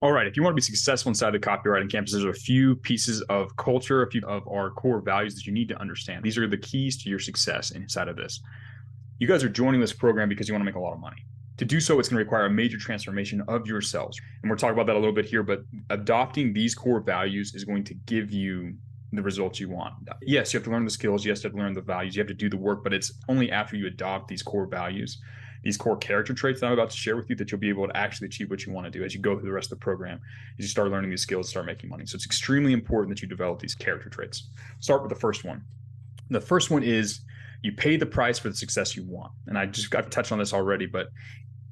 All right, if you want to be successful inside the copywriting campus, there's a few pieces of culture, a few of our core values that you need to understand. These are the keys to your success inside of this. You guys are joining this program because you want to make a lot of money. To do so, it's going to require a major transformation of yourselves. And we're talking about that a little bit here, but adopting these core values is going to give you the results you want. Yes, you have to learn the skills. Yes, you have to learn the values. You have to do the work, but it's only after you adopt these core values, these core character traits that I'm about to share with you, that you'll be able to actually achieve what you want to do as you go through the rest of the program, as you start learning these skills, start making money. So it's extremely important that you develop these character traits. Start with the first one. The first one is you pay the price for the success you want. And I've touched on this already, but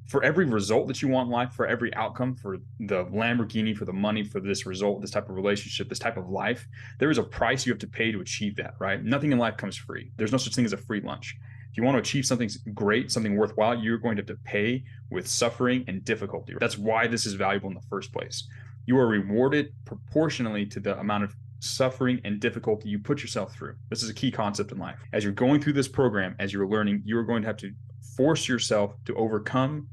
for every result that you want in life, for every outcome, for the Lamborghini, for the money, for this result, this type of relationship, this type of life, there is a price you have to pay to achieve that, right? Nothing in life comes free. There's no such thing as a free lunch. If you want to achieve something great, something worthwhile, you're going to have to pay with suffering and difficulty. That's why this is valuable in the first place. You are rewarded proportionally to the amount of suffering and difficulty you put yourself through. This is a key concept in life. As you're going through this program, as you're learning, you're going to have to force yourself to overcome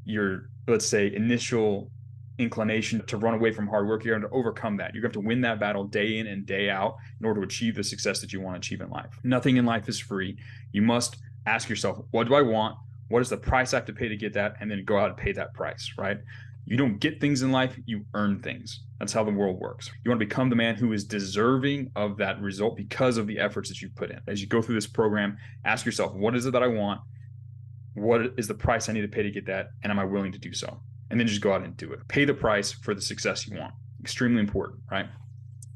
your, let's say, initial inclination to run away from hard work. You're going to overcome that. You're going to have to win that battle day in and day out in order to achieve the success that you want to achieve in life. Nothing in life is free. You must ask yourself, what do I want? What is the price I have to pay to get that? And then go out and pay that price, right? You don't get things in life, you earn things. That's how the world works. You want to become the man who is deserving of that result because of the efforts that you put in. As you go through this program, ask yourself, what is it that I want? What is the price I need to pay to get that? And am I willing to do so? And then just go out and do it. Pay the price for the success you want. Extremely important, right?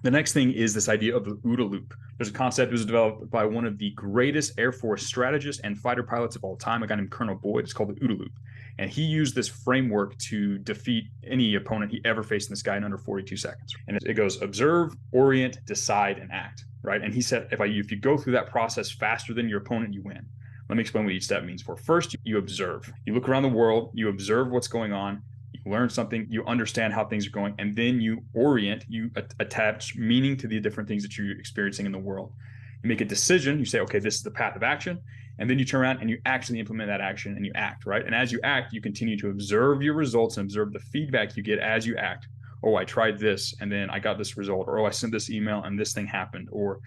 The next thing is this idea of the OODA loop. There's a concept that was developed by one of the greatest Air Force strategists and fighter pilots of all time, a guy named Colonel Boyd. It's called the OODA loop. And he used this framework to defeat any opponent he ever faced in the sky in under 42 seconds. And it goes observe, orient, decide, and act, right? And he said, if you go through that process faster than your opponent, you win. Let me explain what each step means. First, you observe. You look around the world, you observe what's going on, you learn something, you understand how things are going, and then you orient, you attach meaning to the different things that you're experiencing in the world. You make a decision, you say, okay, this is the path of action, and then you turn around and you actually implement that action and you act, right? And as you act, you continue to observe your results and observe the feedback you get as you act. Oh, I tried this and then I got this result, or oh, I sent this email and this thing happened, or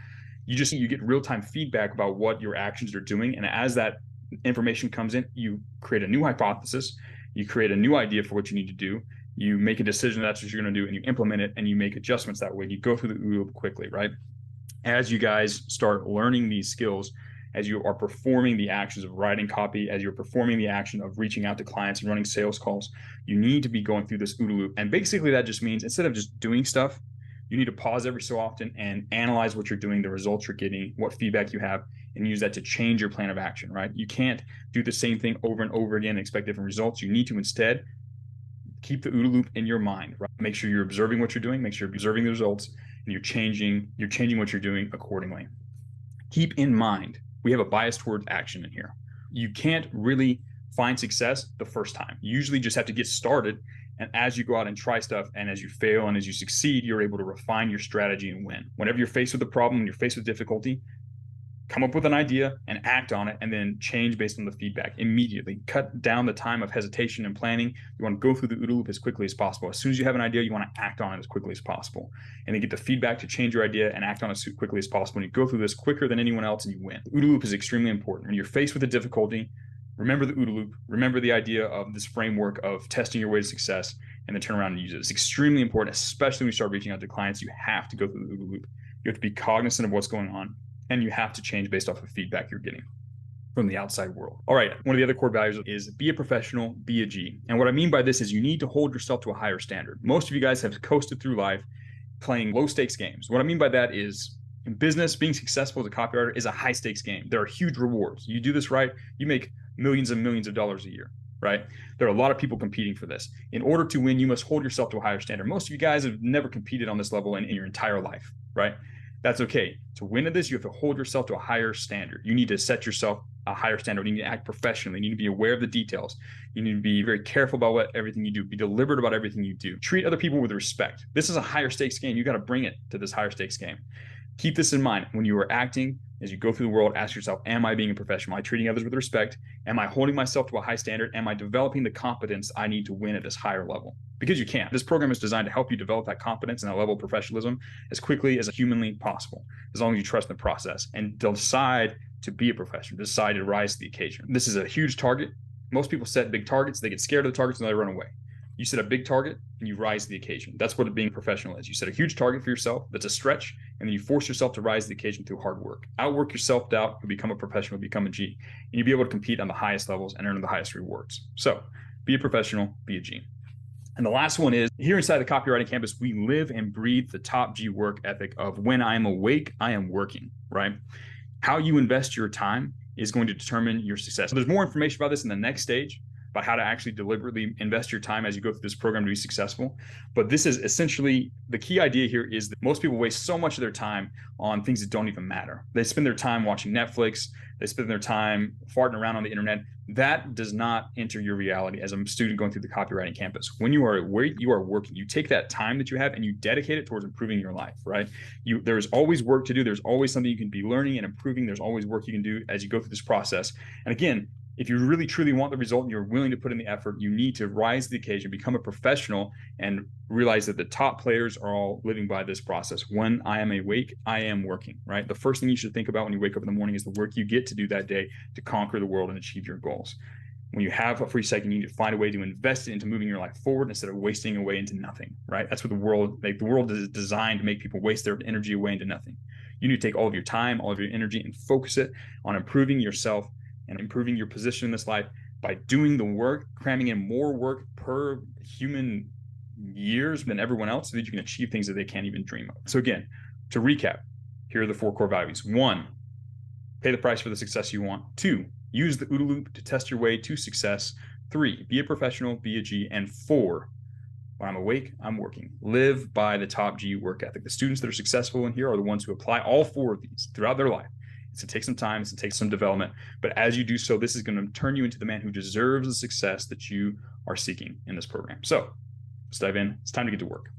you get real-time feedback about what your actions are doing. And as that information comes in, you create a new hypothesis, you create a new idea for what you need to do, you make a decision that's what you're going to do, and you implement it, and you make adjustments that way. You go through the loop quickly, right? As you guys start learning these skills, as you are performing the actions of writing copy, as you're performing the action of reaching out to clients and running sales calls, you need to be going through this OODA loop. And basically that just means instead of just doing stuff, you need to pause every so often and analyze what you're doing, the results you're getting, what feedback you have, and use that to change your plan of action, right? You can't do the same thing over and over again and expect different results. You need to instead keep the OODA loop in your mind, right? Make sure you're observing what you're doing, make sure you're observing the results, and you're changing what you're doing accordingly. Keep in mind, we have a bias towards action in here. You can't really find success the first time. You usually just have to get started. And as you go out and try stuff, and as you fail and as you succeed, you're able to refine your strategy and win. Whenever you're faced with a problem, when you're faced with difficulty, come up with an idea and act on it, and then change based on the feedback immediately. Cut down the time of hesitation and planning. You want to go through the OODA loop as quickly as possible. As soon as you have an idea, you want to act on it as quickly as possible, and then get the feedback to change your idea and act on it as quickly as possible. And you go through this quicker than anyone else, and you win. The OODA loop is extremely important. When you're faced with a difficulty, remember the OODA loop. Remember the idea of this framework of testing your way to success, and then turn around and use it. It's extremely important, especially when you start reaching out to clients. You have to go through the OODA loop. You have to be cognizant of what's going on, and you have to change based off of feedback you're getting from the outside world. All right, one of the other core values is be a professional, be a G. And what I mean by this is you need to hold yourself to a higher standard. Most of you guys have coasted through life playing low stakes games. What I mean by that is in business, being successful as a copywriter is a high stakes game. There are huge rewards. You do this right, you make millions and millions of dollars a year, right? There are a lot of people competing for this. In order to win, you must hold yourself to a higher standard. Most of you guys have never competed on this level in your entire life, right? That's okay. To win at this, you have to hold yourself to a higher standard. You need to set yourself a higher standard. You need to act professionally. You need to be aware of the details. You need to be very careful about everything you do. Be deliberate about everything you do. Treat other people with respect. This is a higher stakes game. You got to bring it to this higher stakes game. Keep this in mind when you are acting. As you go through the world, ask yourself, am I being a professional? Am I treating others with respect? Am I holding myself to a high standard? Am I developing the competence I need to win at this higher level? Because you can. This program is designed to help you develop that competence and that level of professionalism as quickly as humanly possible, as long as you trust the process and decide to be a professional, decide to rise to the occasion. This is a huge target. Most people set big targets, they get scared of the targets and they run away. You set a big target and you rise to the occasion. That's what being a professional is. You set a huge target for yourself that's a stretch, and then you force yourself to rise to the occasion through hard work. Outwork your self-doubt, you'll become a professional, become a G, and you'll be able to compete on the highest levels and earn the highest rewards. So be a professional, be a G. And the last one is, here inside the copywriting campus, we live and breathe the top G work ethic of when I am awake, I am working, right? How you invest your time is going to determine your success. So there's more information about this in the next stage, about how to actually deliberately invest your time as you go through this program to be successful. But this is essentially, the key idea here is that most people waste so much of their time on things that don't even matter. They spend their time watching Netflix, they spend their time farting around on the internet. That does not enter your reality as a student going through the copywriting campus. When you are awake, you are working. You take that time that you have and you dedicate it towards improving your life, right? There's always work to do. There's always something you can be learning and improving. There's always work you can do as you go through this process. And again, if you really truly want the result and you're willing to put in the effort, you need to rise to the occasion, become a professional, and realize that the top players are all living by this process. When I am awake, I am working, right? The first thing you should think about when you wake up in the morning is the work you get to do that day to conquer the world and achieve your goals. When you have a free second, you need to find a way to invest it into moving your life forward instead of wasting away into nothing, right? That's what the world is designed to make people waste their energy away into nothing. You need to take all of your time, all of your energy, and focus it on improving yourself and improving your position in this life by doing the work, cramming in more work per human years than everyone else so that you can achieve things that they can't even dream of. So again, to recap, here are the 4 core values. 1, pay the price for the success you want. 2, use the OODA loop to test your way to success. 3, be a professional, be a G. And 4, when I'm awake, I'm working. Live by the top G work ethic. The students that are successful in here are the ones who apply all 4 of these throughout their life. It's going to take some time, it's going to take some development, but as you do so, this is going to turn you into the man who deserves the success that you are seeking in this program. So let's dive in. It's time to get to work.